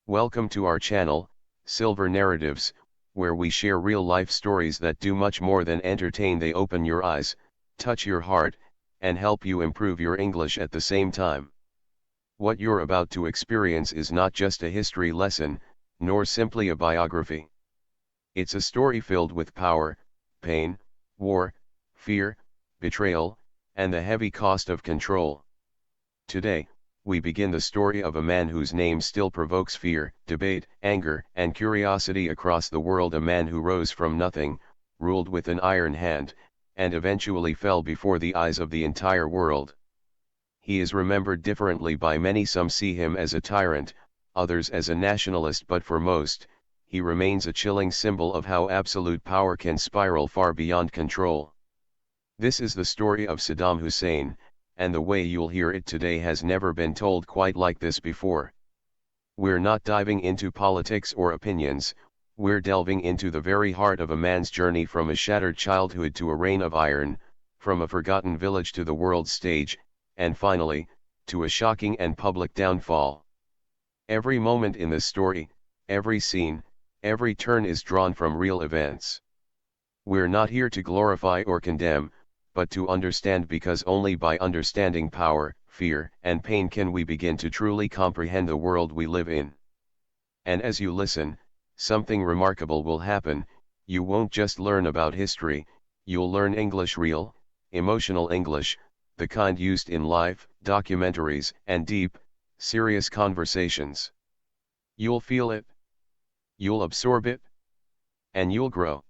Welcome to our channel, Silver Narratives, where we share real-life stories that do much more than entertain. They open your eyes, touch your heart, and help you improve your English at the same time. What you're about to experience is not just a history lesson, nor simply a biography. It's a story filled with power, pain, war, fear, betrayal, and the heavy cost of control. Today, we begin the story of a man whose name still provokes fear, debate, anger, and curiosity across the world. A man who rose from nothing, ruled with an iron hand, and eventually fell before the eyes of the entire world. He is remembered differently by many. Some see him as a tyrant, others as a nationalist, but for most, he remains a chilling symbol of how absolute power can spiral far beyond control. This is the story of Saddam Hussein, and the way you'll hear it today has never been told quite like this before. We're not diving into politics or opinions, we're delving into the very heart of a man's journey, from a shattered childhood to a reign of iron, from a forgotten village to the world stage, and finally, to a shocking and public downfall. Every moment in this story, every scene, every turn is drawn from real events. We're not here to glorify or condemn, but to understand, because only by understanding power, fear, and pain can we begin to truly comprehend the world we live in. And as you listen, something remarkable will happen. You won't just learn about history, you'll learn English, real, emotional English, the kind used in live, documentaries, and deep, serious conversations. You'll feel it, you'll absorb it, and you'll grow.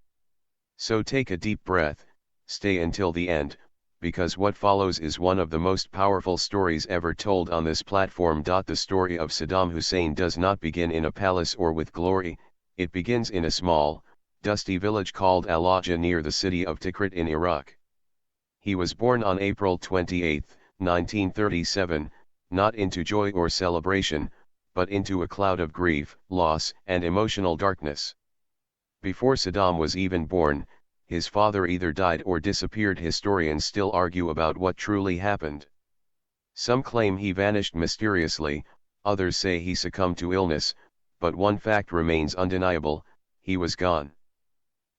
So take a deep breath, stay until the end, because what follows is one of the most powerful stories ever told on this platform. The story of Saddam Hussein does not begin in a palace or with glory, it begins in a small, dusty village called Al-Ajah near the city of Tikrit in Iraq. He was born on April 28, 1937, not into joy or celebration, but into a cloud of grief, loss, and emotional darkness. Before Saddam was even born, his father either died or disappeared. Historians still argue about what truly happened. Some claim he vanished mysteriously, others say he succumbed to illness, but one fact remains undeniable: he was gone.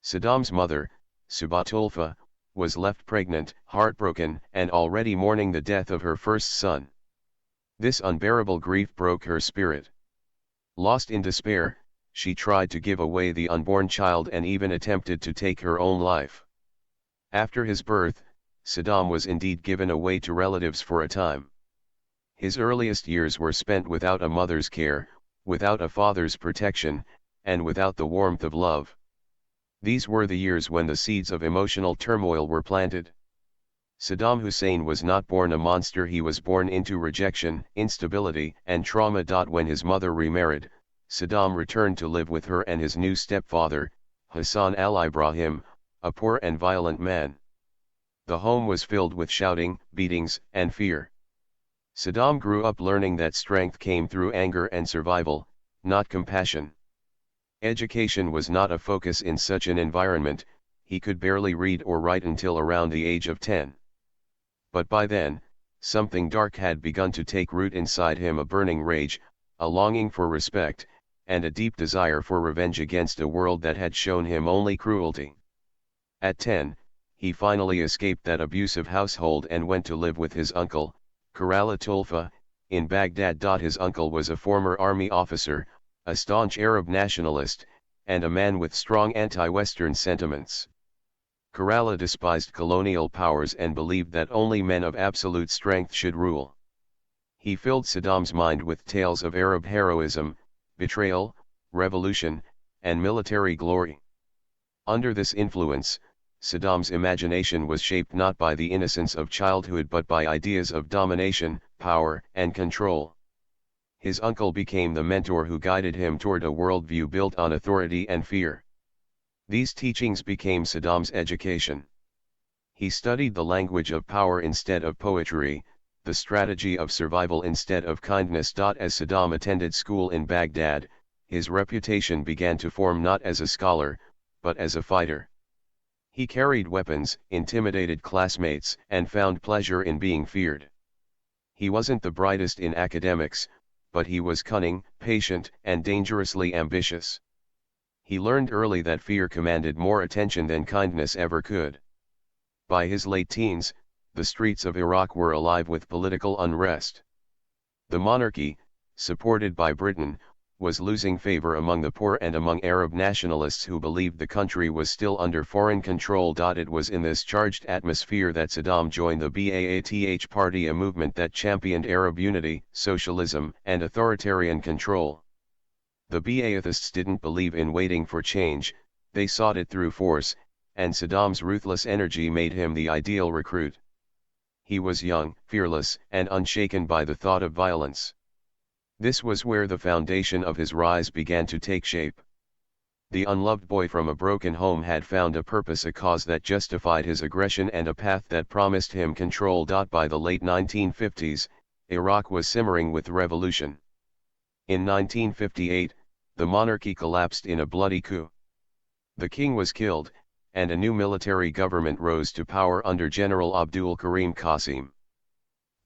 Saddam's mother, Subatulfa, was left pregnant, heartbroken, and already mourning the death of her first son. This unbearable grief broke her spirit. Lost in despair, she tried to give away the unborn child and even attempted to take her own life. After his birth, Saddam was indeed given away to relatives for a time. His earliest years were spent without a mother's care, without a father's protection, and without the warmth of love. These were the years when the seeds of emotional turmoil were planted. Saddam Hussein was not born a monster, he was born into rejection, instability, and trauma. When his mother remarried, Saddam returned to live with her and his new stepfather, Hassan al-Ibrahim, a poor and violent man. The home was filled with shouting, beatings, and fear. Saddam grew up learning that strength came through anger and survival, not compassion. Education was not a focus in such an environment. He could barely read or write until around the age of 10. But by then, something dark had begun to take root inside him: a burning rage, a longing for respect, and a deep desire for revenge against a world that had shown him only cruelty. At 10, he finally escaped that abusive household and went to live with his uncle, Karala Tulfa, in Baghdad. His uncle was a former army officer, a staunch Arab nationalist, and a man with strong anti-Western sentiments. Karala despised colonial powers and believed that only men of absolute strength should rule. He filled Saddam's mind with tales of Arab heroism, betrayal, revolution, and military glory. Under this influence, Saddam's imagination was shaped not by the innocence of childhood but by ideas of domination, power, and control. His uncle became the mentor who guided him toward a worldview built on authority and fear. These teachings became Saddam's education. He studied the language of power instead of poetry, the strategy of survival instead of kindness. As Saddam attended school in Baghdad, his reputation began to form, not as a scholar, but as a fighter. He carried weapons, intimidated classmates, and found pleasure in being feared. He wasn't the brightest in academics, but he was cunning, patient, and dangerously ambitious. He learned early that fear commanded more attention than kindness ever could. By his late teens, the streets of Iraq were alive with political unrest. The monarchy, supported by Britain, was losing favor among the poor and among Arab nationalists who believed the country was still under foreign control. It was in this charged atmosphere that Saddam joined the Ba'ath Party, a movement that championed Arab unity, socialism, and authoritarian control. The Ba'athists didn't believe in waiting for change, they sought it through force, and Saddam's ruthless energy made him the ideal recruit. He was young, fearless, and unshaken by the thought of violence. This was where the foundation of his rise began to take shape. The unloved boy from a broken home had found a purpose, a cause that justified his aggression, and a path that promised him control. By the late 1950s, Iraq was simmering with revolution. In 1958, the monarchy collapsed in a bloody coup. The king was killed, and a new military government rose to power under General Abdul Karim Qasim.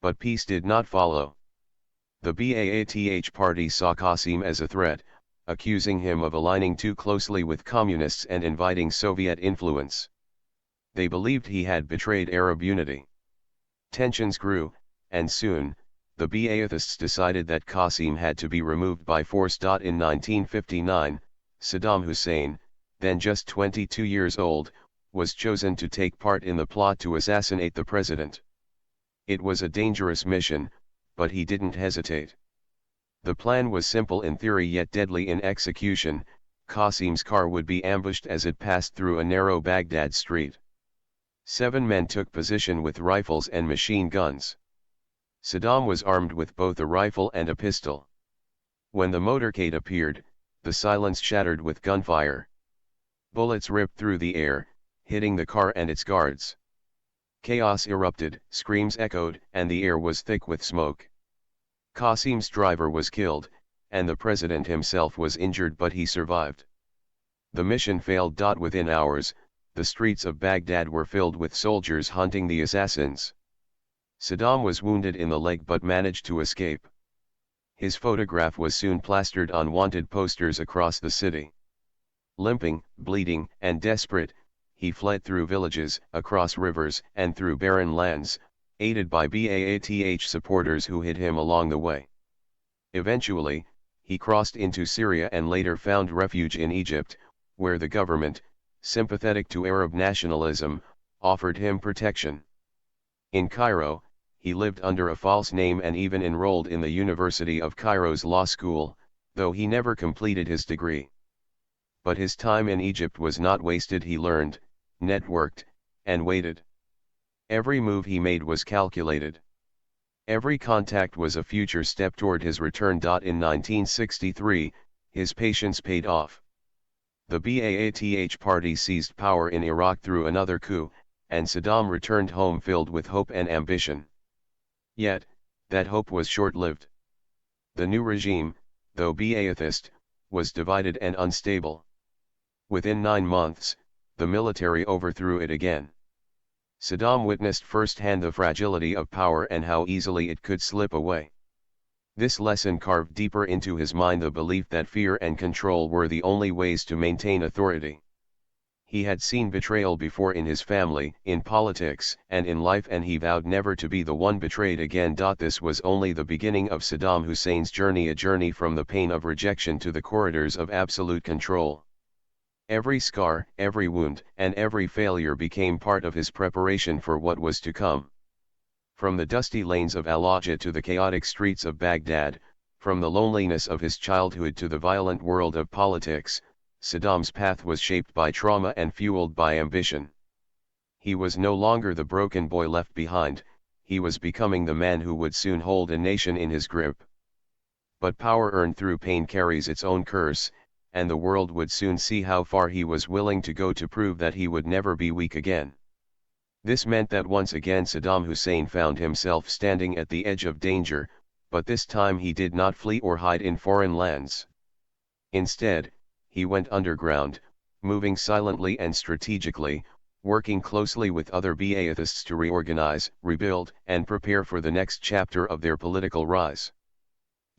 But peace did not follow. The Ba'ath Party saw Qasim as a threat, accusing him of aligning too closely with communists and inviting Soviet influence. They believed he had betrayed Arab unity. Tensions grew, and soon, the Ba'athists decided that Qasim had to be removed by force. In 1959, Saddam Hussein, then just 22 years old, was chosen to take part in the plot to assassinate the president. It was a dangerous mission, but he didn't hesitate. The plan was simple in theory yet deadly in execution. Qasim's car would be ambushed as it passed through a narrow Baghdad street. 7 men took position with rifles and machine guns. Saddam was armed with both a rifle and a pistol. When the motorcade appeared, the silence shattered with gunfire. Bullets ripped through the air, hitting the car and its guards. Chaos erupted, screams echoed, and the air was thick with smoke. Qasim's driver was killed, and the president himself was injured, but he survived. The mission failed. Within hours, the streets of Baghdad were filled with soldiers hunting the assassins. Saddam was wounded in the leg but managed to escape. His photograph was soon plastered on wanted posters across the city. Limping, bleeding, and desperate, he fled through villages, across rivers, and through barren lands, aided by Ba'ath supporters who hid him along the way. Eventually, he crossed into Syria and later found refuge in Egypt, where the government, sympathetic to Arab nationalism, offered him protection. In Cairo, he lived under a false name and even enrolled in the University of Cairo's law school, though he never completed his degree. But his time in Egypt was not wasted. He learned, networked, and waited. Every move he made was calculated. Every contact was a future step toward his return. In 1963, his patience paid off. The Ba'ath Party seized power in Iraq through another coup, and Saddam returned home filled with hope and ambition. Yet, that hope was short-lived. The new regime, though Ba'athist, was divided and unstable. Within 9 months, the military overthrew it again. Saddam witnessed firsthand the fragility of power and how easily it could slip away. This lesson carved deeper into his mind the belief that fear and control were the only ways to maintain authority. He had seen betrayal before in his family, in politics, and in life, and he vowed never to be the one betrayed again. This was only the beginning of Saddam Hussein's journey, a journey from the pain of rejection to the corridors of absolute control. Every scar, every wound, and every failure became part of his preparation for what was to come. From the dusty lanes of Al-Ajah to the chaotic streets of Baghdad, from the loneliness of his childhood to the violent world of politics, Saddam's path was shaped by trauma and fueled by ambition. He was no longer the broken boy left behind, he was becoming the man who would soon hold a nation in his grip. But power earned through pain carries its own curse, and the world would soon see how far he was willing to go to prove that he would never be weak again. This meant that once again Saddam Hussein found himself standing at the edge of danger, but this time he did not flee or hide in foreign lands. Instead, he went underground, moving silently and strategically, working closely with other Ba'athists to reorganize, rebuild, and prepare for the next chapter of their political rise.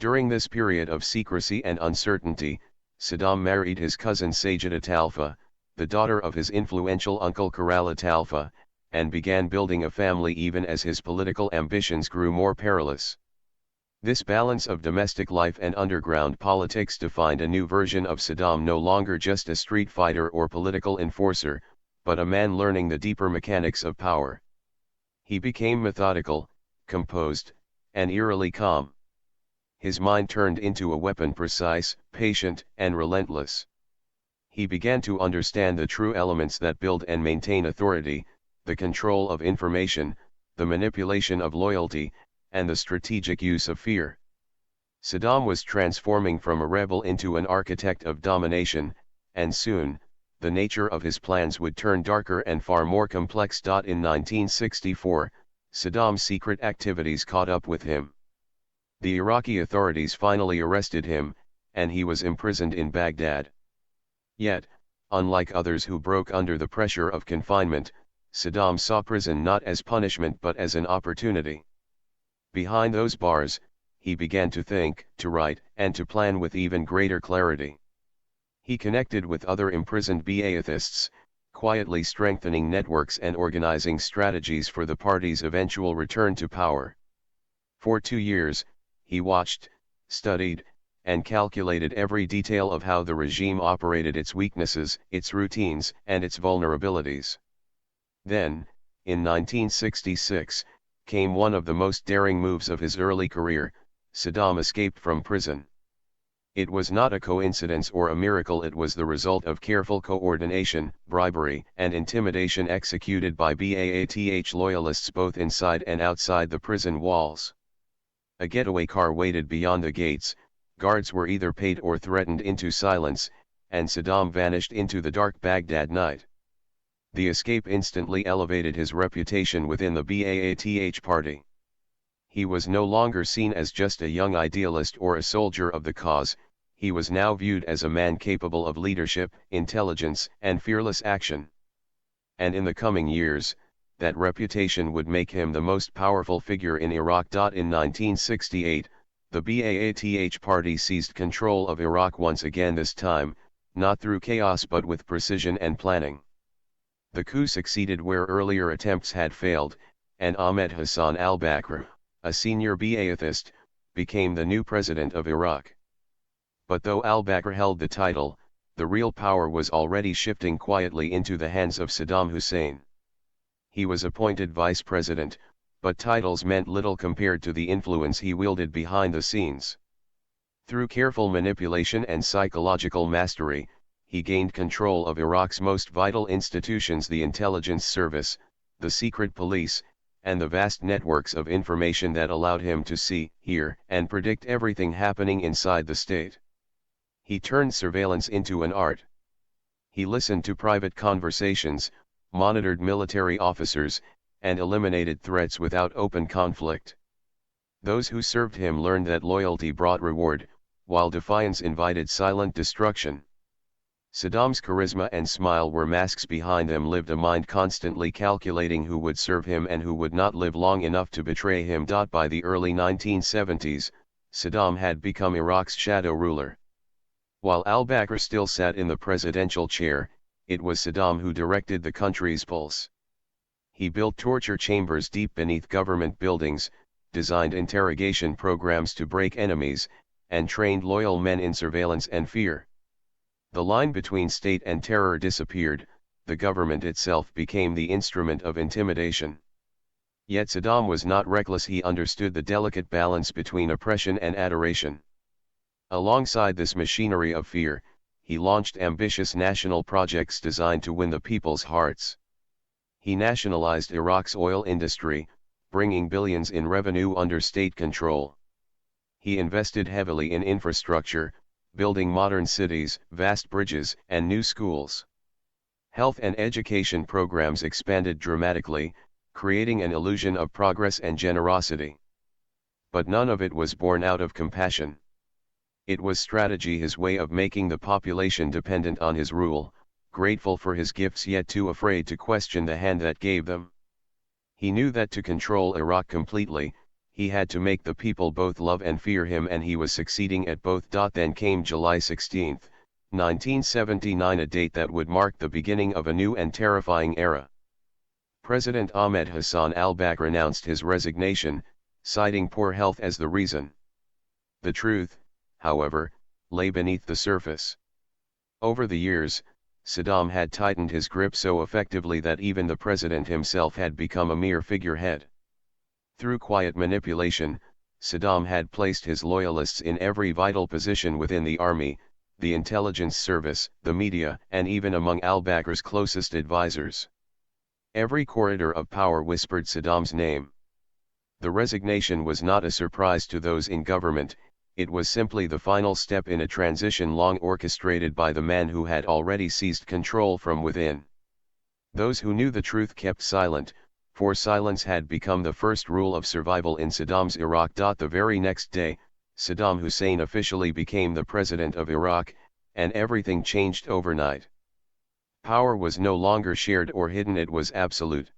During this period of secrecy and uncertainty, Saddam married his cousin Sajida Talfa, the daughter of his influential uncle Kerala Talfa, and began building a family even as his political ambitions grew more perilous. This balance of domestic life and underground politics defined a new version of Saddam, no longer just a street fighter or political enforcer, but a man learning the deeper mechanics of power. He became methodical, composed, and eerily calm. His mind turned into a weapon, precise, patient, and relentless. He began to understand the true elements that build and maintain authority, the control of information, the manipulation of loyalty, and the strategic use of fear. Saddam was transforming from a rebel into an architect of domination, and soon, the nature of his plans would turn darker and far more complex. In 1964, Saddam's secret activities caught up with him. The Iraqi authorities finally arrested him, and he was imprisoned in Baghdad. Yet, unlike others who broke under the pressure of confinement, Saddam saw prison not as punishment but as an opportunity. Behind those bars, he began to think, to write, and to plan with even greater clarity. He connected with other imprisoned Ba'athists, quietly strengthening networks and organizing strategies for the party's eventual return to power. For 2 years, he watched, studied, and calculated every detail of how the regime operated, its weaknesses, its routines, and its vulnerabilities. Then, in 1966, came one of the most daring moves of his early career. Saddam escaped from prison. It was not a coincidence or a miracle, it was the result of careful coordination, bribery, and intimidation executed by Ba'ath loyalists both inside and outside the prison walls. A getaway car waited beyond the gates, guards were either paid or threatened into silence, and Saddam vanished into the dark Baghdad night. The escape instantly elevated his reputation within the Ba'ath party. He was no longer seen as just a young idealist or a soldier of the cause, he was now viewed as a man capable of leadership, intelligence, and fearless action. And in the coming years, that reputation would make him the most powerful figure in Iraq. In 1968, the Ba'ath party seized control of Iraq once again, this time, not through chaos but with precision and planning. The coup succeeded where earlier attempts had failed, and Ahmed Hassan al-Bakr, a senior Ba'athist, became the new president of Iraq. But though al-Bakr held the title, the real power was already shifting quietly into the hands of Saddam Hussein. He was appointed vice president, but titles meant little compared to the influence he wielded behind the scenes. Through careful manipulation and psychological mastery, he gained control of Iraq's most vital institutions, the intelligence service, the secret police, and the vast networks of information that allowed him to see, hear, and predict everything happening inside the state. He turned surveillance into an art. He listened to private conversations, monitored military officers, and eliminated threats without open conflict. Those who served him learned that loyalty brought reward, while defiance invited silent destruction. Saddam's charisma and smile were masks, behind them lived a mind constantly calculating who would serve him and who would not live long enough to betray him. By the early 1970s, Saddam had become Iraq's shadow ruler. While al-Bakr still sat in the presidential chair, it was Saddam who directed the country's pulse. He built torture chambers deep beneath government buildings, designed interrogation programs to break enemies, and trained loyal men in surveillance and fear. The line between state and terror disappeared, the government itself became the instrument of intimidation. Yet Saddam was not reckless, he understood the delicate balance between oppression and adoration. Alongside this machinery of fear, he launched ambitious national projects designed to win the people's hearts. He nationalized Iraq's oil industry, bringing billions in revenue under state control. He invested heavily in infrastructure, building modern cities, vast bridges, and new schools. Health and education programs expanded dramatically, creating an illusion of progress and generosity. But none of it was born out of compassion. It was strategy, his way of making the population dependent on his rule, grateful for his gifts yet too afraid to question the hand that gave them. He knew that to control Iraq completely, he had to make the people both love and fear him, and he was succeeding at both. Then came July 16, 1979, a date that would mark the beginning of a new and terrifying era. President Ahmed Hassan al-Bakr announced his resignation, citing poor health as the reason. The truth, however, lay beneath the surface. Over the years, Saddam had tightened his grip so effectively that even the president himself had become a mere figurehead. Through quiet manipulation, Saddam had placed his loyalists in every vital position within the army, the intelligence service, the media, and even among al-Bakr's closest advisors. Every corridor of power whispered Saddam's name. The resignation was not a surprise to those in government. It was simply the final step in a transition long orchestrated by the man who had already seized control from within. Those who knew the truth kept silent, for silence had become the first rule of survival in Saddam's Iraq. The very next day, Saddam Hussein officially became the president of Iraq, and everything changed overnight. Power was no longer shared or hidden, it was absolute.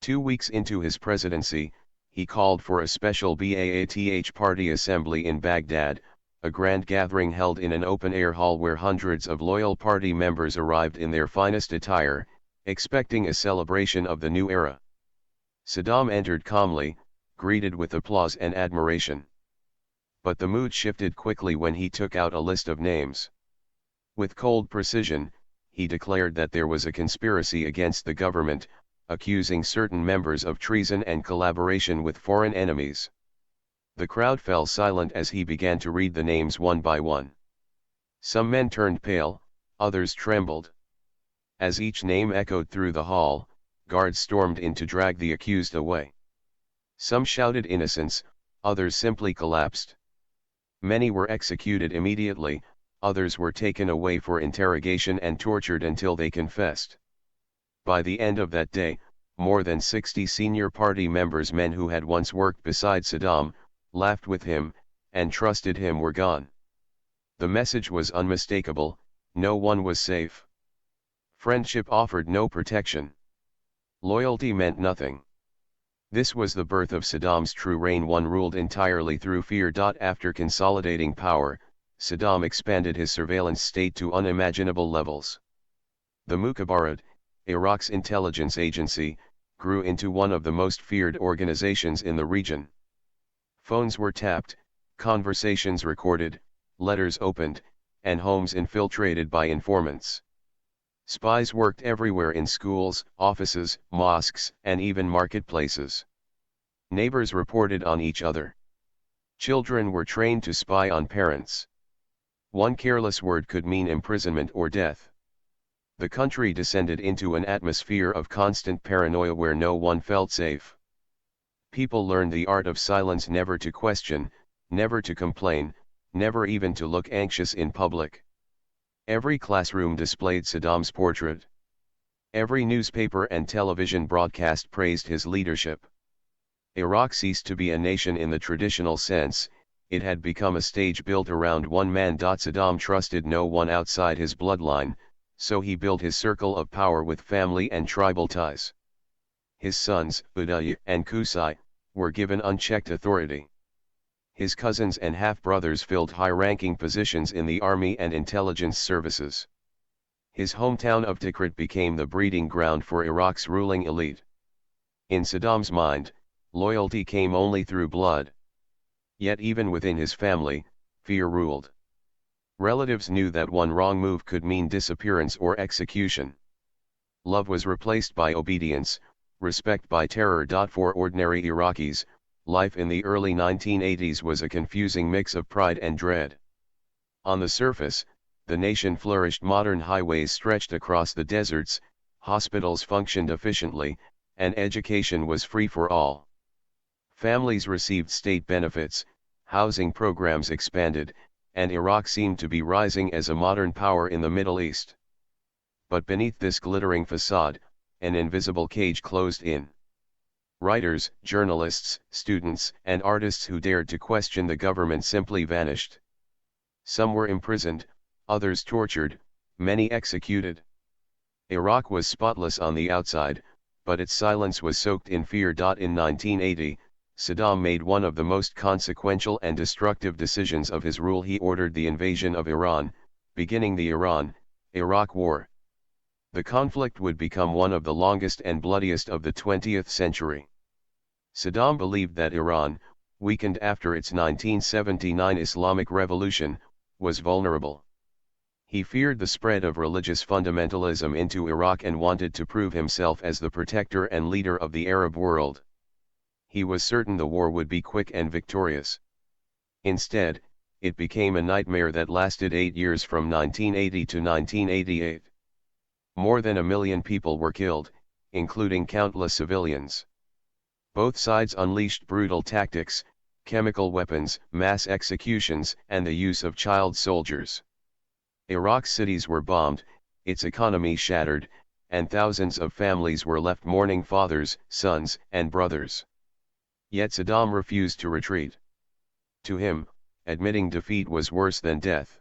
2 weeks into his presidency, he called for a special Ba'ath Party assembly in Baghdad, a grand gathering held in an open-air hall where hundreds of loyal party members arrived in their finest attire, expecting a celebration of the new era. Saddam entered calmly, greeted with applause and admiration. But the mood shifted quickly when he took out a list of names. With cold precision, he declared that there was a conspiracy against the government, accusing certain members of treason and collaboration with foreign enemies. The crowd fell silent as he began to read the names one by one. Some men turned pale, others trembled. As each name echoed through the hall, guards stormed in to drag the accused away. Some shouted innocence, others simply collapsed. Many were executed immediately, others were taken away for interrogation and tortured until they confessed. By the end of that day, more than 60 senior party members, men who had once worked beside Saddam, laughed with him, and trusted him, were gone. The message was unmistakable: no one was safe. Friendship offered no protection. Loyalty meant nothing. This was the birth of Saddam's true reign, one ruled entirely through fear. After consolidating power, Saddam expanded his surveillance state to unimaginable levels. The Mukhabarat, Iraq's intelligence agency, grew into one of the most feared organizations in the region. Phones were tapped, conversations recorded, letters opened, and homes infiltrated by informants. Spies worked everywhere, in schools, offices, mosques, and even marketplaces. Neighbors reported on each other. Children were trained to spy on parents. One careless word could mean imprisonment or death. The country descended into an atmosphere of constant paranoia where no one felt safe. People learned the art of silence, never to question, never to complain, never even to look anxious in public. Every classroom displayed Saddam's portrait. Every newspaper and television broadcast praised his leadership. Iraq ceased to be a nation in the traditional sense. It had become a stage built around one man. Saddam trusted no one outside his bloodline, so he built his circle of power with family and tribal ties. His sons, Uday and Qusay, were given unchecked authority. His cousins and half-brothers filled high-ranking positions in the army and intelligence services. His hometown of Tikrit became the breeding ground for Iraq's ruling elite. In Saddam's mind, loyalty came only through blood. Yet even within his family, fear ruled. Relatives knew that one wrong move could mean disappearance or execution. Love was replaced by obedience, respect by terror. For ordinary Iraqis, life in the early 1980s was a confusing mix of pride and dread. On the surface, the nation flourished. Modern highways stretched across the deserts, hospitals functioned efficiently, and education was free for all. Families received state benefits, housing programs expanded, and Iraq seemed to be rising as a modern power in the Middle East. But beneath this glittering facade, an invisible cage closed in. Writers, journalists, students, and artists who dared to question the government simply vanished. Some were imprisoned, others tortured, many executed. Iraq was spotless on the outside, but its silence was soaked in fear. In 1980, Saddam made one of the most consequential and destructive decisions of his rule. He ordered the invasion of Iran, beginning the Iran-Iraq War. The conflict would become one of the longest and bloodiest of the 20th century. Saddam believed that Iran, weakened after its 1979 Islamic Revolution, was vulnerable. He feared the spread of religious fundamentalism into Iraq and wanted to prove himself as the protector and leader of the Arab world. He was certain the war would be quick and victorious. Instead, it became a nightmare that lasted 8 years from 1980 to 1988. More than 1 million people were killed, including countless civilians. Both sides unleashed brutal tactics, chemical weapons, mass executions, and the use of child soldiers. Iraq's cities were bombed, its economy shattered, and thousands of families were left mourning fathers, sons, and brothers. Yet Saddam refused to retreat. To him, admitting defeat was worse than death.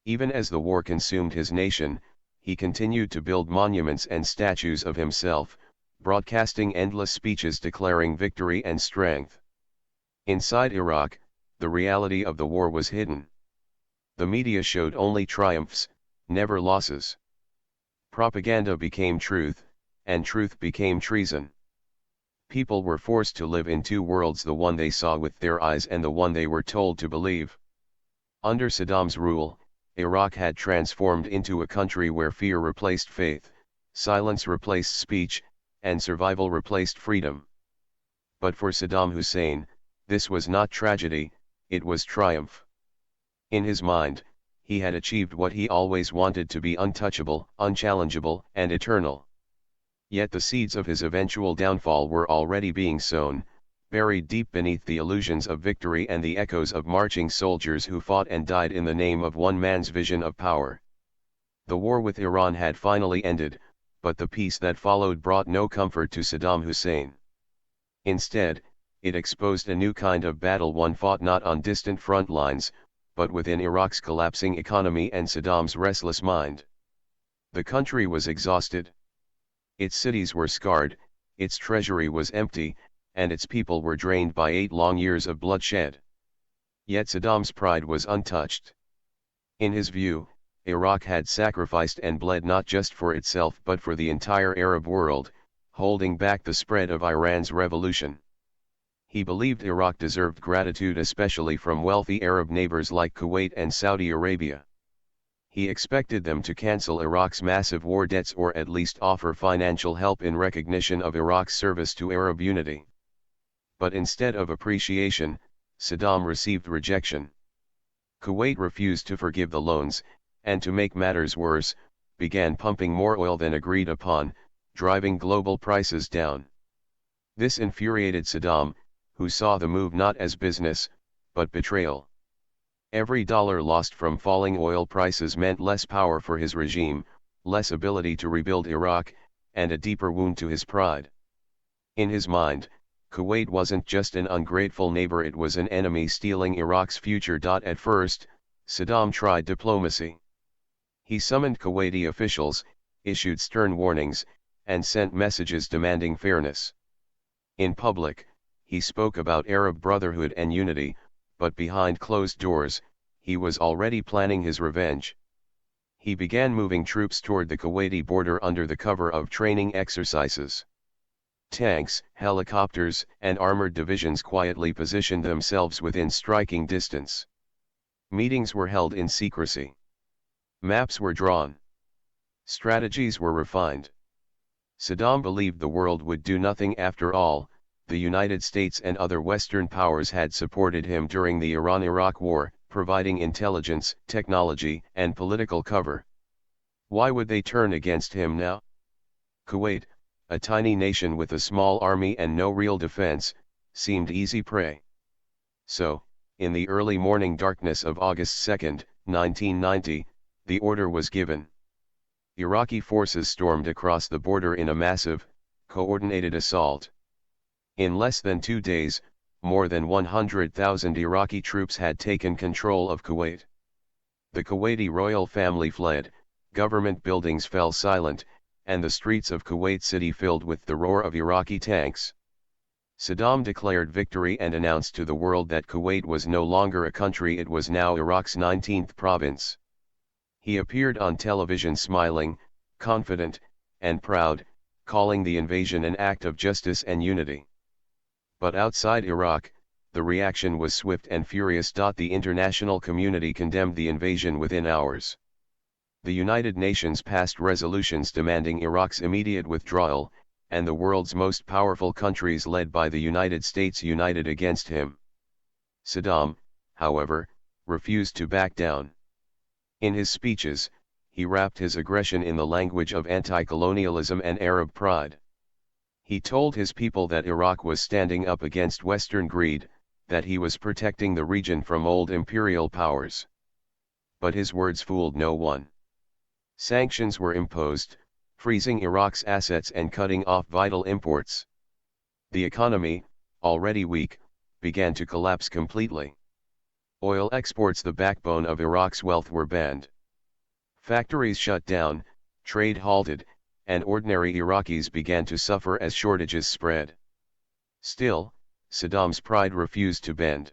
Even as the war consumed his nation, he continued to build monuments and statues of himself, broadcasting endless speeches declaring victory and strength. Inside Iraq, the reality of the war was hidden. The media showed only triumphs, never losses. Propaganda became truth, and truth became treason. People were forced to live in two worlds, the one they saw with their eyes and the one they were told to believe. Under Saddam's rule, Iraq had transformed into a country where fear replaced faith, silence replaced speech, and survival replaced freedom. But for Saddam Hussein, this was not tragedy, it was triumph. In his mind, he had achieved what he always wanted to be: untouchable, unchallengeable, and eternal. Yet the seeds of his eventual downfall were already being sown, buried deep beneath the illusions of victory and the echoes of marching soldiers who fought and died in the name of one man's vision of power. The war with Iran had finally ended, but the peace that followed brought no comfort to Saddam Hussein. Instead, it exposed a new kind of battle, one fought not on distant front lines, but within Iraq's collapsing economy and Saddam's restless mind. The country was exhausted. Its cities were scarred, its treasury was empty, and its people were drained by 8 long years of bloodshed. Yet Saddam's pride was untouched. In his view, Iraq had sacrificed and bled not just for itself but for the entire Arab world, holding back the spread of Iran's revolution. He believed Iraq deserved gratitude, especially from wealthy Arab neighbors like Kuwait and Saudi Arabia. He expected them to cancel Iraq's massive war debts or at least offer financial help in recognition of Iraq's service to Arab unity. But instead of appreciation, Saddam received rejection. Kuwait refused to forgive the loans, and to make matters worse, began pumping more oil than agreed upon, driving global prices down. This infuriated Saddam, who saw the move not as business, but betrayal. Every dollar lost from falling oil prices meant less power for his regime, less ability to rebuild Iraq, and a deeper wound to his pride. In his mind, Kuwait wasn't just an ungrateful neighbor, it was an enemy stealing Iraq's future. At first, Saddam tried diplomacy. He summoned Kuwaiti officials, issued stern warnings, and sent messages demanding fairness. In public, he spoke about Arab brotherhood and unity, but behind closed doors, he was already planning his revenge. He began moving troops toward the Kuwaiti border under the cover of training exercises. Tanks, helicopters, and armored divisions quietly positioned themselves within striking distance. Meetings were held in secrecy. Maps were drawn. Strategies were refined. Saddam believed the world would do nothing after all. The United States and other Western powers had supported him during the Iran-Iraq War, providing intelligence, technology, and political cover. Why would they turn against him now? Kuwait, a tiny nation with a small army and no real defense, seemed easy prey. So, in the early morning darkness of August 2, 1990, the order was given. Iraqi forces stormed across the border in a massive, coordinated assault. In less than 2 days, more than 100,000 Iraqi troops had taken control of Kuwait. The Kuwaiti royal family fled, government buildings fell silent, and the streets of Kuwait City filled with the roar of Iraqi tanks. Saddam declared victory and announced to the world that Kuwait was no longer a country, it was now Iraq's 19th province. He appeared on television smiling, confident, and proud, calling the invasion an act of justice and unity. But outside Iraq, the reaction was swift and furious. The international community condemned the invasion within hours. The United Nations passed resolutions demanding Iraq's immediate withdrawal, and the world's most powerful countries led by the United States united against him. Saddam, however, refused to back down. In his speeches, he wrapped his aggression in the language of anti-colonialism and Arab pride. He told his people that Iraq was standing up against Western greed, that he was protecting the region from old imperial powers. But his words fooled no one. Sanctions were imposed, freezing Iraq's assets and cutting off vital imports. The economy, already weak, began to collapse completely. Oil exports, the backbone of Iraq's wealth, were banned. Factories shut down, trade halted, and ordinary Iraqis began to suffer as shortages spread. Still, Saddam's pride refused to bend.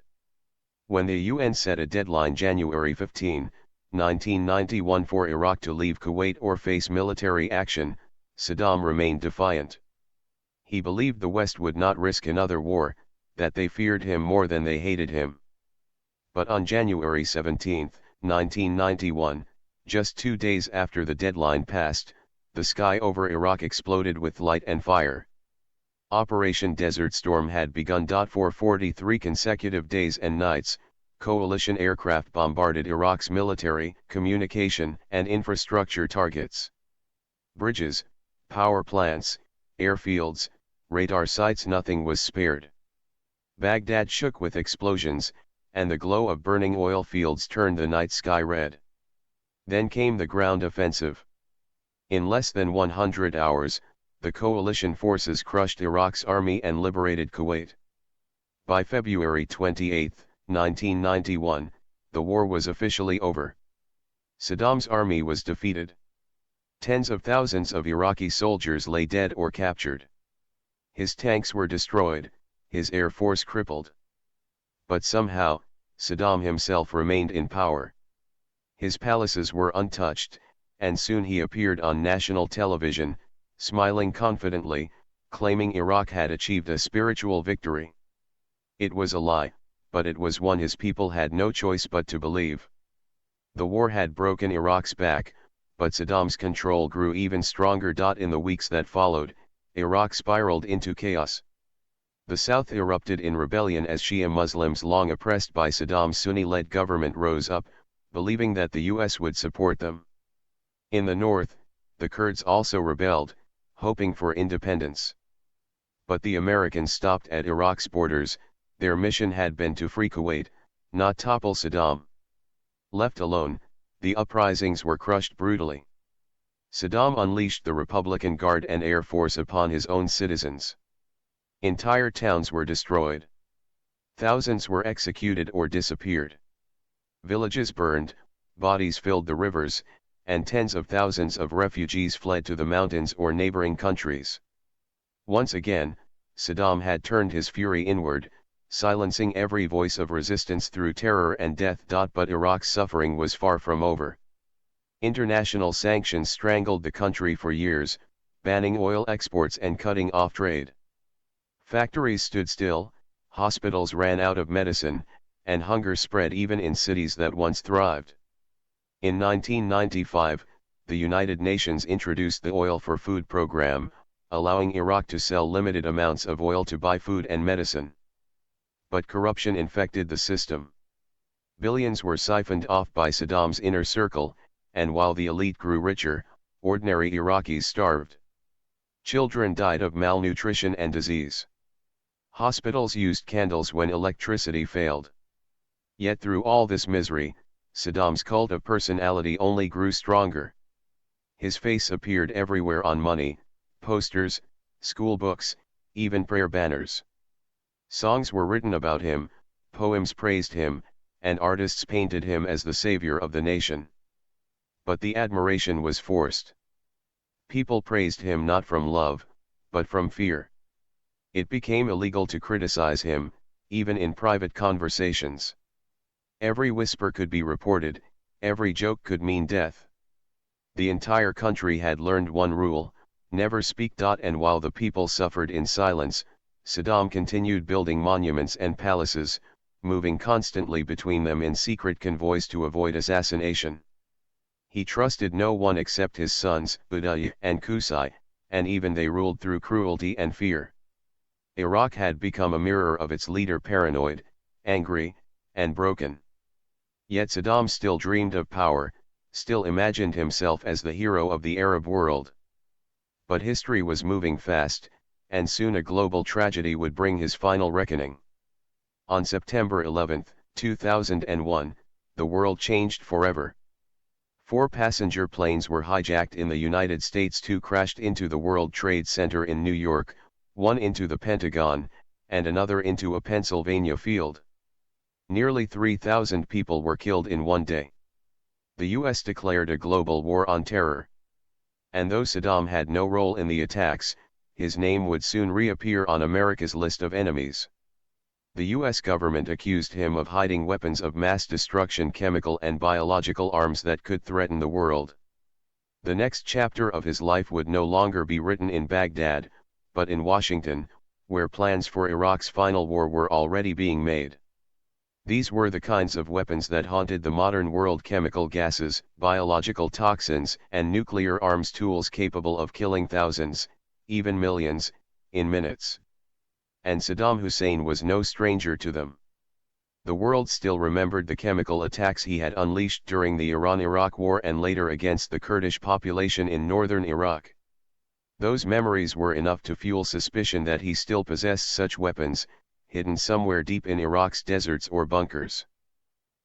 When the UN set a deadline January 15, 1991 for Iraq to leave Kuwait or face military action, Saddam remained defiant. He believed the West would not risk another war, that they feared him more than they hated him. But on January 17, 1991, just 2 days after the deadline passed, the sky over Iraq exploded with light and fire. Operation Desert Storm had begun. For 43 consecutive days and nights, coalition aircraft bombarded Iraq's military, communication, and infrastructure targets. Bridges, power plants, airfields, radar sites, nothing was spared. Baghdad shook with explosions, and the glow of burning oil fields turned the night sky red. Then came the ground offensive. In less than 100 hours, the coalition forces crushed Iraq's army and liberated Kuwait. By February 28, 1991, the war was officially over. Saddam's army was defeated. Tens of thousands of Iraqi soldiers lay dead or captured. His tanks were destroyed, his air force crippled. But somehow, Saddam himself remained in power. His palaces were untouched, and soon he appeared on national television, smiling confidently, claiming Iraq had achieved a spiritual victory. It was a lie, but it was one his people had no choice but to believe. The war had broken Iraq's back, but Saddam's control grew even stronger. In the weeks that followed, Iraq spiraled into chaos. The south erupted in rebellion as Shia Muslims, long oppressed by Saddam's Sunni-led government, rose up, believing that the US would support them. In the north, the Kurds also rebelled, hoping for independence. But the Americans stopped at Iraq's borders. Their mission had been to free Kuwait, not topple Saddam. Left alone, the uprisings were crushed brutally. Saddam unleashed the Republican Guard and Air Force upon his own citizens. Entire towns were destroyed. Thousands were executed or disappeared. Villages burned, bodies filled the rivers, and tens of thousands of refugees fled to the mountains or neighboring countries. Once again, Saddam had turned his fury inward, silencing every voice of resistance through terror and death. But Iraq's suffering was far from over. International sanctions strangled the country for years, banning oil exports and cutting off trade. Factories stood still, hospitals ran out of medicine, and hunger spread even in cities that once thrived. In 1995, the United Nations introduced the Oil for Food program, allowing Iraq to sell limited amounts of oil to buy food and medicine. But corruption infected the system. Billions were siphoned off by Saddam's inner circle, and while the elite grew richer, ordinary Iraqis starved. Children died of malnutrition and disease. Hospitals used candles when electricity failed. Yet through all this misery, Saddam's cult of personality only grew stronger. His face appeared everywhere, on money, posters, school books, even prayer banners. Songs were written about him, poems praised him, and artists painted him as the savior of the nation. But the admiration was forced. People praised him not from love, but from fear. It became illegal to criticize him, even in private conversations. Every whisper could be reported, every joke could mean death. The entire country had learned one rule: never speak. And while the people suffered in silence, Saddam continued building monuments and palaces, moving constantly between them in secret convoys to avoid assassination. He trusted no one except his sons, Uday and Qusay, and even they ruled through cruelty and fear. Iraq had become a mirror of its leader, paranoid, angry, and broken. Yet Saddam still dreamed of power, still imagined himself as the hero of the Arab world. But history was moving fast, and soon a global tragedy would bring his final reckoning. On September 11, 2001, the world changed forever. 4 passenger planes were hijacked in the United States, 2 crashed into the World Trade Center in New York, 1 into the Pentagon, and another into a Pennsylvania field. Nearly 3,000 people were killed in one day. The US declared a global war on terror. And though Saddam had no role in the attacks, his name would soon reappear on America's list of enemies. The US government accused him of hiding weapons of mass destruction, chemical and biological arms that could threaten the world. The next chapter of his life would no longer be written in Baghdad, but in Washington, where plans for Iraq's final war were already being made. These were the kinds of weapons that haunted the modern world: chemical gases, biological toxins, and nuclear arms, tools capable of killing thousands, even millions, in minutes. And Saddam Hussein was no stranger to them. The world still remembered the chemical attacks he had unleashed during the Iran-Iraq War and later against the Kurdish population in northern Iraq. Those memories were enough to fuel suspicion that he still possessed such weapons, hidden somewhere deep in Iraq's deserts or bunkers.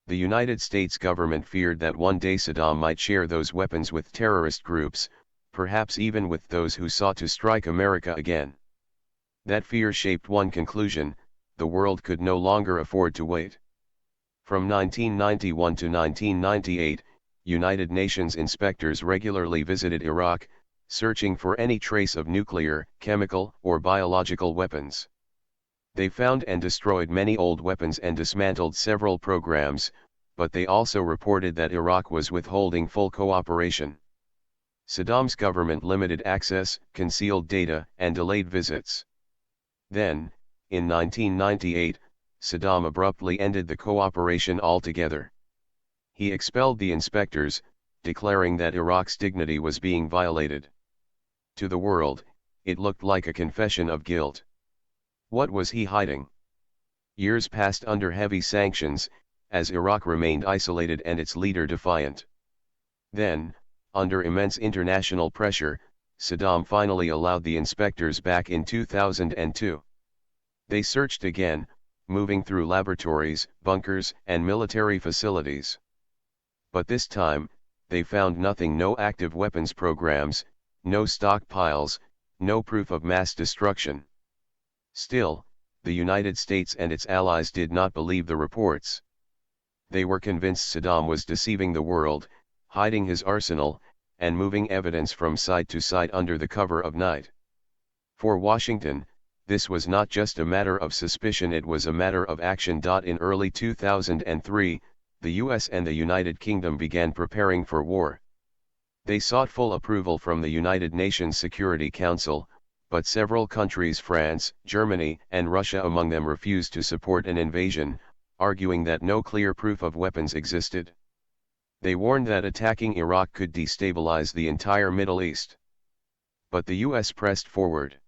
The United States government feared that one day Saddam might share those weapons with terrorist groups, perhaps even with those who sought to strike America again. That fear shaped one conclusion: the world could no longer afford to wait. From 1991 to 1998, United Nations inspectors regularly visited Iraq, searching for any trace of nuclear, chemical, or biological weapons. They found and destroyed many old weapons and dismantled several programs, but they also reported that Iraq was withholding full cooperation. Saddam's government limited access, concealed data, and delayed visits. Then, in 1998, Saddam abruptly ended the cooperation altogether. He expelled the inspectors, declaring that Iraq's dignity was being violated. To the world, it looked like a confession of guilt. What was he hiding? Years passed under heavy sanctions, as Iraq remained isolated and its leader defiant. Then, under immense international pressure, Saddam finally allowed the inspectors back in 2002. They searched again, moving through laboratories, bunkers, and military facilities. But this time, they found nothing: no active weapons programs, no stockpiles, no proof of mass destruction. Still, the United States and its allies did not believe the reports. They were convinced Saddam was deceiving the world, hiding his arsenal, and moving evidence from side to side under the cover of night. For Washington, this was not just a matter of suspicion, it was a matter of action. In early 2003, the US and the United Kingdom began preparing for war. They sought full approval from the United Nations Security Council, but several countries, France, Germany, and Russia among them, refused to support an invasion, arguing that no clear proof of weapons existed. They warned that attacking Iraq could destabilize the entire Middle East. But the US pressed forward.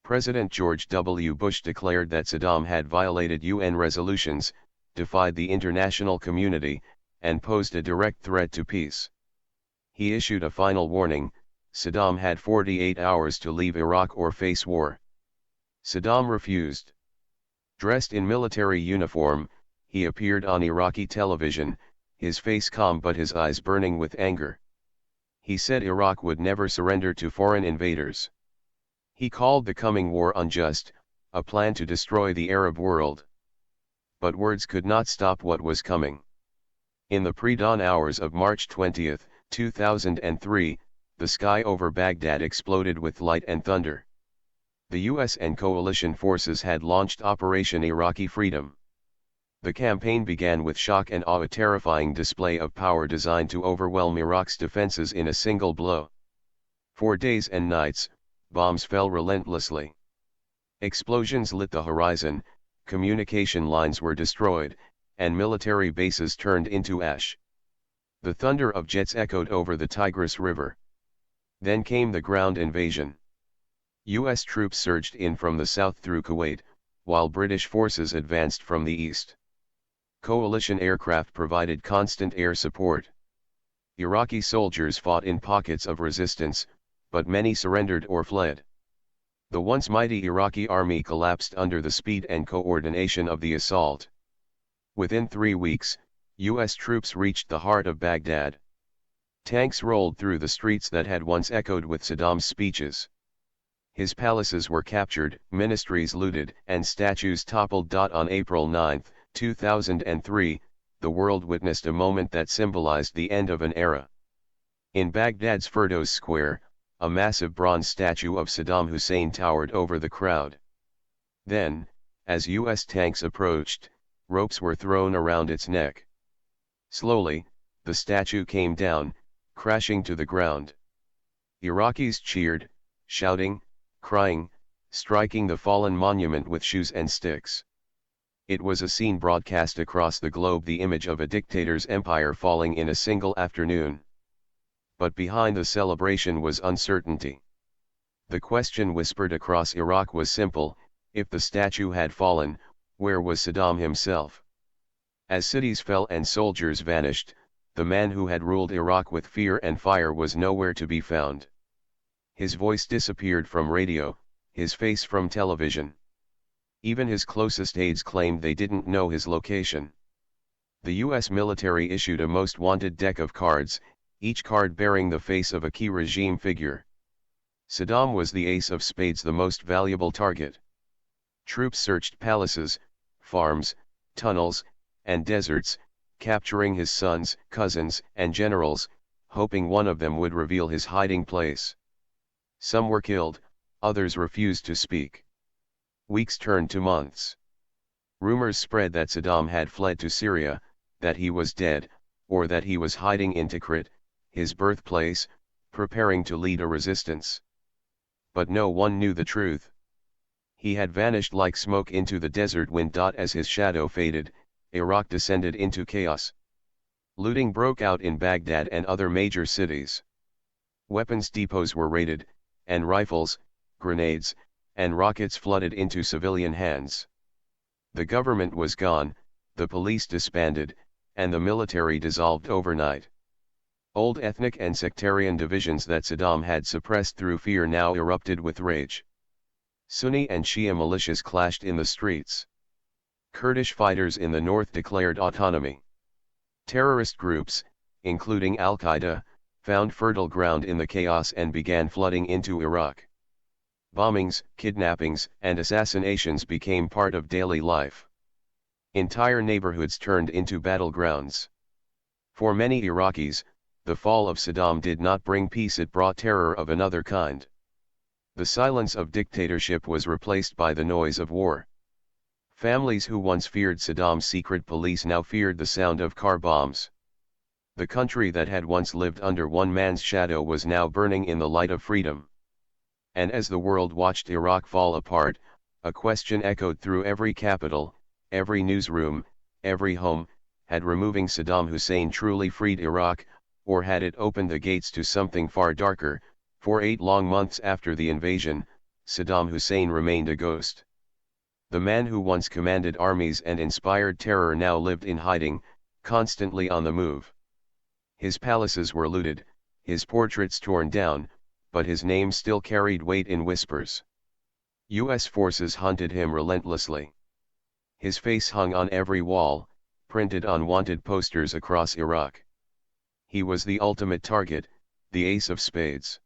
President George W. Bush declared that Saddam had violated UN resolutions, defied the international community, and posed a direct threat to peace. He issued a final warning: Saddam had 48 hours to leave Iraq or face war. Saddam refused. Dressed in military uniform, he appeared on Iraqi television, his face calm but his eyes burning with anger. He said Iraq would never surrender to foreign invaders. He called the coming war unjust, a plan to destroy the Arab world. But words could not stop what was coming. In the pre-dawn hours of March 20, 2003, the sky over Baghdad exploded with light and thunder. The US and coalition forces had launched Operation Iraqi Freedom. The campaign began with shock and awe, a terrifying display of power designed to overwhelm Iraq's defenses in a single blow. For days and nights, bombs fell relentlessly. Explosions lit the horizon, communication lines were destroyed, and military bases turned into ash. The thunder of jets echoed over the Tigris River. Then came the ground invasion. US troops surged in from the south through Kuwait, while British forces advanced from the east. Coalition aircraft provided constant air support. Iraqi soldiers fought in pockets of resistance, but many surrendered or fled. The once mighty Iraqi army collapsed under the speed and coordination of the assault. Within 3 weeks, US troops reached the heart of Baghdad. Tanks rolled through the streets that had once echoed with Saddam's speeches. His palaces were captured, ministries looted, and statues toppled. On April 9, 2003, the world witnessed a moment that symbolized the end of an era. In Baghdad's Firdos Square, a massive bronze statue of Saddam Hussein towered over the crowd. Then, as US tanks approached, ropes were thrown around its neck. Slowly, the statue came down, crashing to the ground. Iraqis cheered, shouting, crying, striking the fallen monument with shoes and sticks. It was a scene broadcast across the globe, the image of a dictator's empire falling in a single afternoon. But behind the celebration was uncertainty. The question whispered across Iraq was simple: if the statue had fallen, where was Saddam himself? As cities fell and soldiers vanished, the man who had ruled Iraq with fear and fire was nowhere to be found. His voice disappeared from radio, his face from television. Even his closest aides claimed they didn't know his location. The US military issued a most wanted deck of cards, each card bearing the face of a key regime figure. Saddam was the ace of spades, the most valuable target. Troops searched palaces, farms, tunnels, and deserts, capturing his sons, cousins, and generals, hoping one of them would reveal his hiding place. Some were killed, others refused to speak. Weeks turned to months. Rumors spread that Saddam had fled to Syria, that he was dead, or that he was hiding in Tikrit, his birthplace, preparing to lead a resistance. But no one knew the truth. He had vanished like smoke into the desert wind. As his shadow faded, Iraq descended into chaos. Looting broke out in Baghdad and other major cities. Weapons depots were raided, and rifles, grenades, and rockets flooded into civilian hands. The government was gone, the police disbanded, and the military dissolved overnight. Old ethnic and sectarian divisions that Saddam had suppressed through fear now erupted with rage. Sunni and Shia militias clashed in the streets. Kurdish fighters in the north declared autonomy. Terrorist groups, including Al-Qaeda, found fertile ground in the chaos and began flooding into Iraq. Bombings, kidnappings, and assassinations became part of daily life. Entire neighborhoods turned into battlegrounds. For many Iraqis, the fall of Saddam did not bring peace, it brought terror of another kind. The silence of dictatorship was replaced by the noise of war. Families who once feared Saddam's secret police now feared the sound of car bombs. The country that had once lived under one man's shadow was now burning in the light of freedom. And as the world watched Iraq fall apart, a question echoed through every capital, every newsroom, every home: had removing Saddam Hussein truly freed Iraq, or had it opened the gates to something far darker? For 8 long months after the invasion, Saddam Hussein remained a ghost. The man who once commanded armies and inspired terror now lived in hiding, constantly on the move. His palaces were looted, his portraits torn down, but his name still carried weight in whispers. US forces hunted him relentlessly. His face hung on every wall, printed on wanted posters across Iraq. He was the ultimate target, the ace of spades.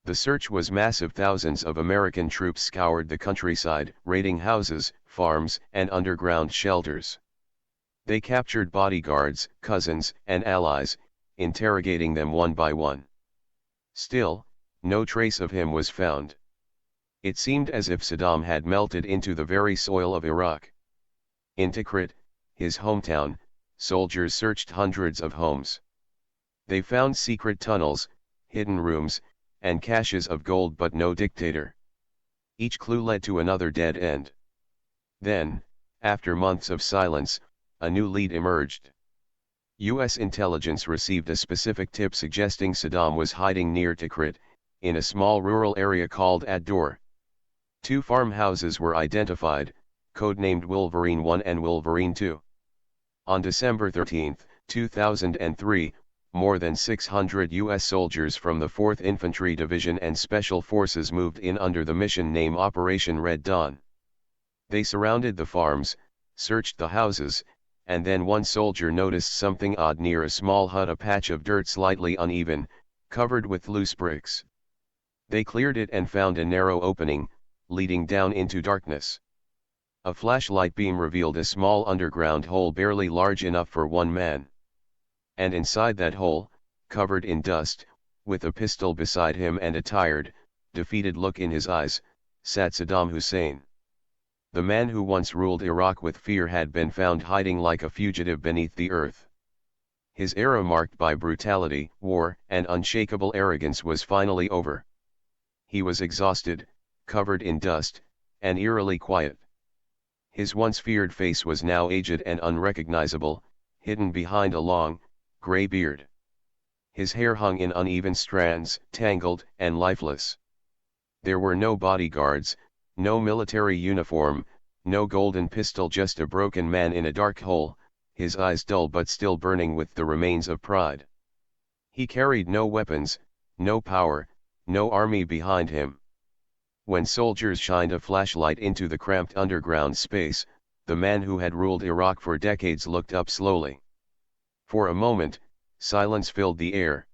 The search was massive. Thousands of American troops scoured the countryside, raiding houses, farms, and underground shelters. They captured bodyguards, cousins, and allies, interrogating them one by one. Still, no trace of him was found. It seemed as if Saddam had melted into the very soil of Iraq. In Tikrit, his hometown, soldiers searched hundreds of homes. They found secret tunnels, hidden rooms, and caches of gold, but no dictator. Each clue led to another dead end. Then, after months of silence, a new lead emerged. U.S. intelligence received a specific tip suggesting Saddam was hiding near Tikrit, in a small rural area called Ad-Dor. 2 farmhouses were identified, codenamed Wolverine 1 and Wolverine 2. On December 13, 2003, more than 600 U.S. soldiers from the 4th Infantry Division and Special Forces moved in under the mission name Operation Red Dawn. They surrounded the farms, searched the houses, and then one soldier noticed something odd near a small hut, a patch of dirt slightly uneven, covered with loose bricks. They cleared it and found a narrow opening, leading down into darkness. A flashlight beam revealed a small underground hole barely large enough for one man. And inside that hole, covered in dust, with a pistol beside him and a tired, defeated look in his eyes, sat Saddam Hussein. The man who once ruled Iraq with fear had been found hiding like a fugitive beneath the earth. His era marked by brutality, war, and unshakable arrogance was finally over. He was exhausted, covered in dust, and eerily quiet. His once feared face was now aged and unrecognizable, hidden behind a long, gray beard. His hair hung in uneven strands, tangled and lifeless. There were no bodyguards, no military uniform, no golden pistol, just a broken man in a dark hole, his eyes dull but still burning with the remains of pride. He carried no weapons, no power, no army behind him. When soldiers shined a flashlight into the cramped underground space, the man who had ruled Iraq for decades looked up slowly. For a moment, silence filled the air.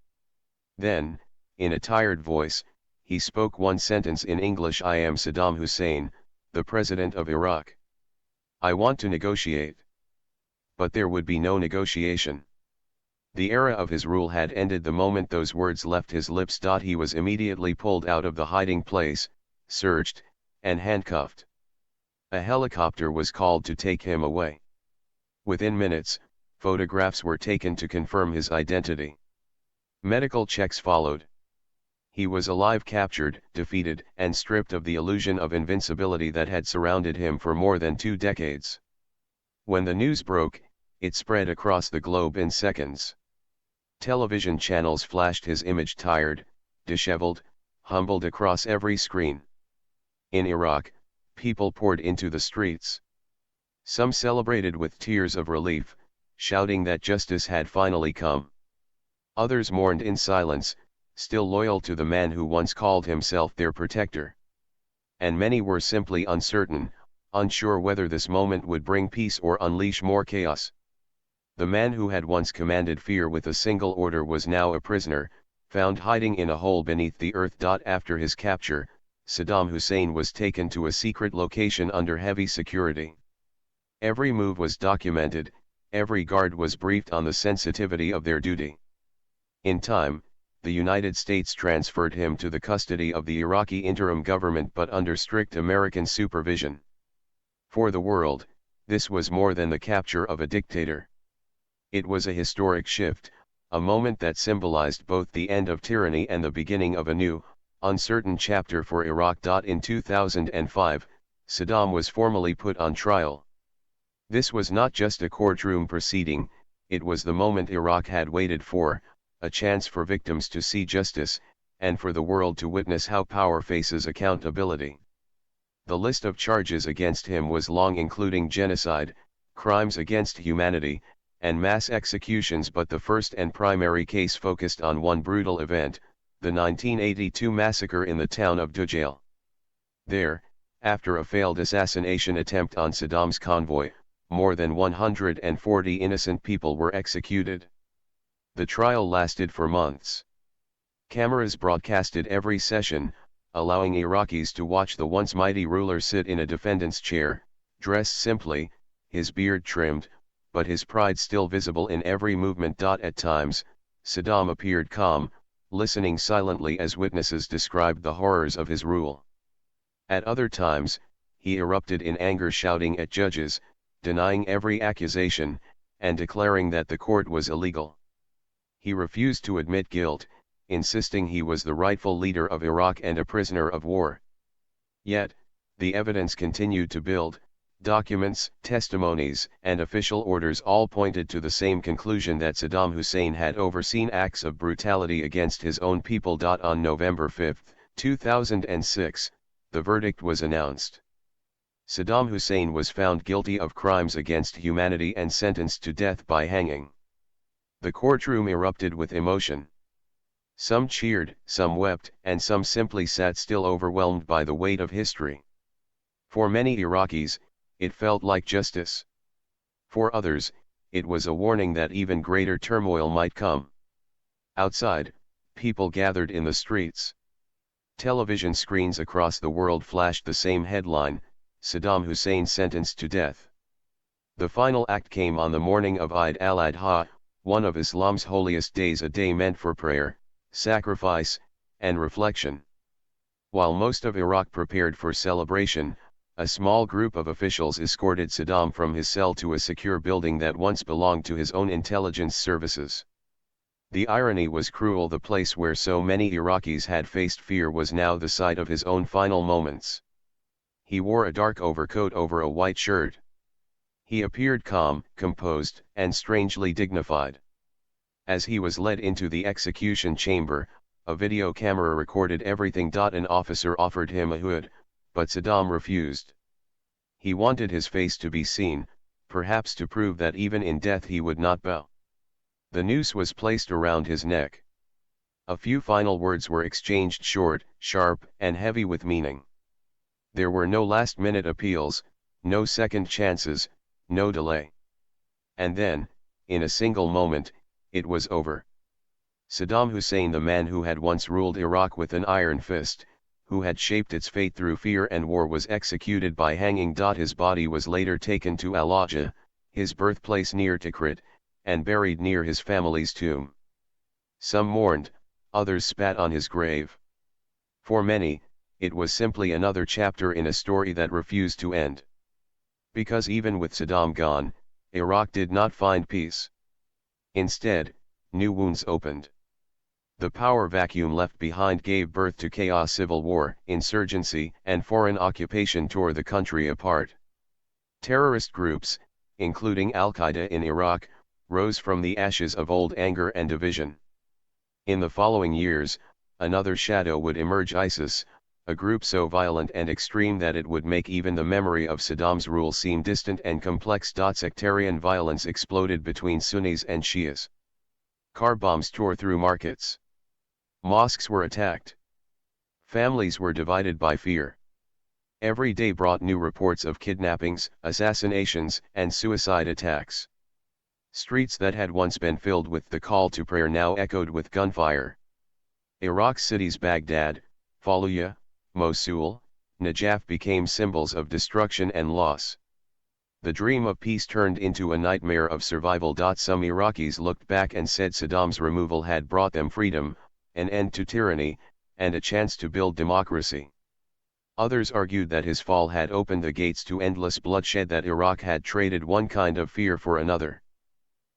Then, in a tired voice, he spoke one sentence in English: "I am Saddam Hussein, the president of Iraq. I want to negotiate." But there would be no negotiation. The era of his rule had ended the moment those words left his lips. He was immediately pulled out of the hiding place, searched, and handcuffed. A helicopter was called to take him away. Within minutes, photographs were taken to confirm his identity. Medical checks followed. He was alive, captured, defeated, and stripped of the illusion of invincibility that had surrounded him for more than 2 decades. When the news broke, it spread across the globe in seconds. Television channels flashed his image, tired, disheveled, humbled, across every screen. In Iraq, people poured into the streets. Some celebrated with tears of relief, shouting that justice had finally come. Others mourned in silence, still loyal to the man who once called himself their protector. And many were simply uncertain, unsure whether this moment would bring peace or unleash more chaos. The man who had once commanded fear with a single order was now a prisoner, found hiding in a hole beneath the earth. After his capture, Saddam Hussein was taken to a secret location under heavy security. Every move was documented, every guard was briefed on the sensitivity of their duty. In time, the United States transferred him to the custody of the Iraqi interim government, but under strict American supervision. For the world, this was more than the capture of a dictator. It was a historic shift, a moment that symbolized both the end of tyranny and the beginning of a new, uncertain chapter for Iraq. In 2005, Saddam was formally put on trial. This was not just a courtroom proceeding, it was the moment Iraq had waited for, a chance for victims to see justice, and for the world to witness how power faces accountability. The list of charges against him was long, including genocide, crimes against humanity, and mass executions, but the first and primary case focused on one brutal event, the 1982 massacre in the town of Dujal. There, after a failed assassination attempt on Saddam's convoy, more than 140 innocent people were executed. The trial lasted for months. Cameras broadcasted every session, allowing Iraqis to watch the once mighty ruler sit in a defendant's chair, dressed simply, his beard trimmed, but his pride still visible in every movement. At times, Saddam appeared calm, listening silently as witnesses described the horrors of his rule. At other times, he erupted in anger, shouting at judges, denying every accusation, and declaring that the court was illegal. He refused to admit guilt, insisting he was the rightful leader of Iraq and a prisoner of war. Yet, the evidence continued to build. Documents, testimonies, and official orders all pointed to the same conclusion, that Saddam Hussein had overseen acts of brutality against his own people. On November 5, 2006, the verdict was announced. Saddam Hussein was found guilty of crimes against humanity and sentenced to death by hanging. The courtroom erupted with emotion. Some cheered, some wept, and some simply sat still, overwhelmed by the weight of history. For many Iraqis, it felt like justice. For others, it was a warning that even greater turmoil might come. Outside, people gathered in the streets. Television screens across the world flashed the same headline: Saddam Hussein sentenced to death. The final act came on the morning of Eid al-Adha, one of Islam's holiest days, a day meant for prayer, sacrifice, and reflection. While most of Iraq prepared for celebration, a small group of officials escorted Saddam from his cell to a secure building that once belonged to his own intelligence services. The irony was cruel. The place where so many Iraqis had faced fear was now the site of his own final moments. He wore a dark overcoat over a white shirt. He appeared calm, composed, and strangely dignified. As he was led into the execution chamber, a video camera recorded everything. An officer offered him a hood, but Saddam refused. He wanted his face to be seen, perhaps to prove that even in death he would not bow. The noose was placed around his neck. A few final words were exchanged, short, sharp, and heavy with meaning. There were no last-minute appeals, no second chances, no delay. And then, in a single moment, it was over. Saddam Hussein, the man who had once ruled Iraq with an iron fist, who had shaped its fate through fear and war, was executed by hanging. His body was later taken to Al-Ajah, his birthplace near Tikrit, and buried near his family's tomb. Some mourned, others spat on his grave. For many, it was simply another chapter in a story that refused to end. Because even with Saddam gone, Iraq did not find peace. Instead, new wounds opened. The power vacuum left behind gave birth to chaos. Civil war, insurgency, and foreign occupation tore the country apart. Terrorist groups, including Al-Qaeda in Iraq, rose from the ashes of old anger and division. In the following years, another shadow would emerge: ISIS, a group so violent and extreme that it would make even the memory of Saddam's rule seem distant and complex. Sectarian violence exploded between Sunnis and Shias. Car bombs tore through markets. Mosques were attacked. Families were divided by fear. Every day brought new reports of kidnappings, assassinations, and suicide attacks. Streets that had once been filled with the call to prayer now echoed with gunfire. Iraq's cities Baghdad, Fallujah, Mosul, Najaf became symbols of destruction and loss. The dream of peace turned into a nightmare of survival. Some Iraqis looked back and said Saddam's removal had brought them freedom, an end to tyranny, and a chance to build democracy. Others argued that his fall had opened the gates to endless bloodshed, that Iraq had traded one kind of fear for another.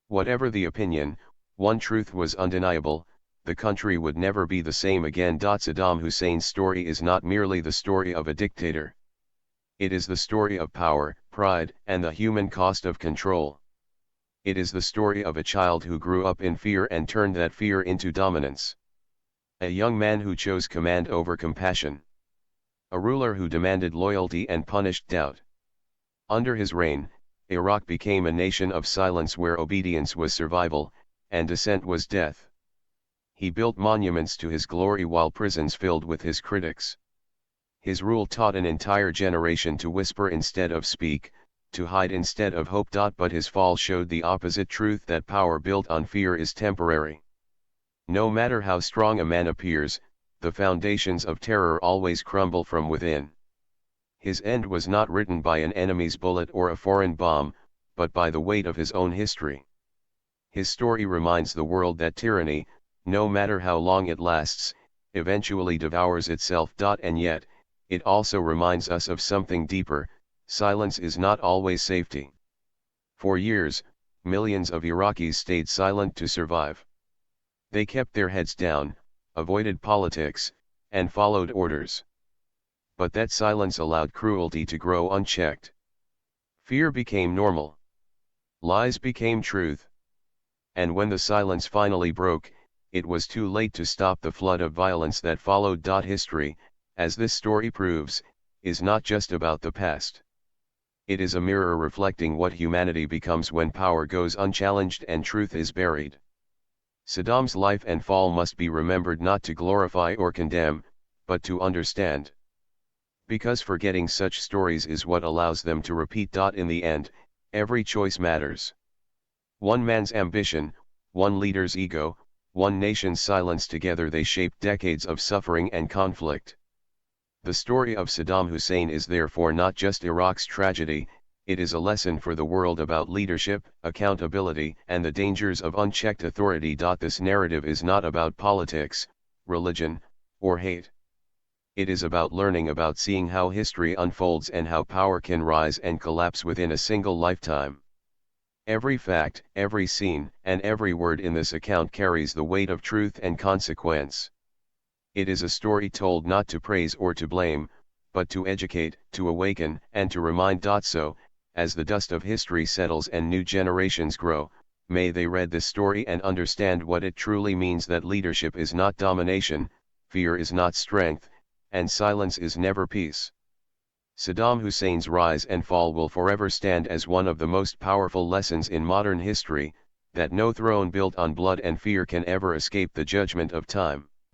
Whatever the opinion, one truth was undeniable: the country would never be the same again. Saddam Hussein's story is not merely the story of a dictator. It is the story of power, pride, and the human cost of control. It is the story of a child who grew up in fear and turned that fear into dominance. A young man who chose command over compassion. A ruler who demanded loyalty and punished doubt. Under his reign, Iraq became a nation of silence, where obedience was survival, and dissent was death. He built monuments to his glory while prisons filled with his critics. His rule taught an entire generation to whisper instead of speak, to hide instead of hope. But his fall showed the opposite truth: that power built on fear is temporary. No matter how strong a man appears, the foundations of terror always crumble from within. His end was not written by an enemy's bullet or a foreign bomb, but by the weight of his own history. His story reminds the world that tyranny, no matter how long it lasts, eventually devours itself. And yet, it also reminds us of something deeper: silence is not always safety. For years, millions of Iraqis stayed silent to survive. They kept their heads down, avoided politics, and followed orders. But that silence allowed cruelty to grow unchecked. Fear became normal. Lies became truth. And when the silence finally broke, it was too late to stop the flood of violence that followed. History, as this story proves, is not just about the past. It is a mirror reflecting what humanity becomes when power goes unchallenged and truth is buried. Saddam's life and fall must be remembered not to glorify or condemn, but to understand. Because forgetting such stories is what allows them to repeat. In the end, every choice matters. One man's ambition, one leader's ego, one nation's silence, together they shaped decades of suffering and conflict. The story of Saddam Hussein is therefore not just Iraq's tragedy, it is a lesson for the world about leadership, accountability, and the dangers of unchecked authority. This narrative is not about politics, religion, or hate. It is about learning, about seeing how history unfolds and how power can rise and collapse within a single lifetime. Every fact, every scene, and every word in this account carries the weight of truth and consequence. It is a story told not to praise or to blame, but to educate, to awaken, and to remind. So, as the dust of history settles and new generations grow, may they read this story and understand what it truly means: that leadership is not domination, fear is not strength, and silence is never peace. Saddam Hussein's rise and fall will forever stand as one of the most powerful lessons in modern history, that no throne built on blood and fear can ever escape the judgment of time.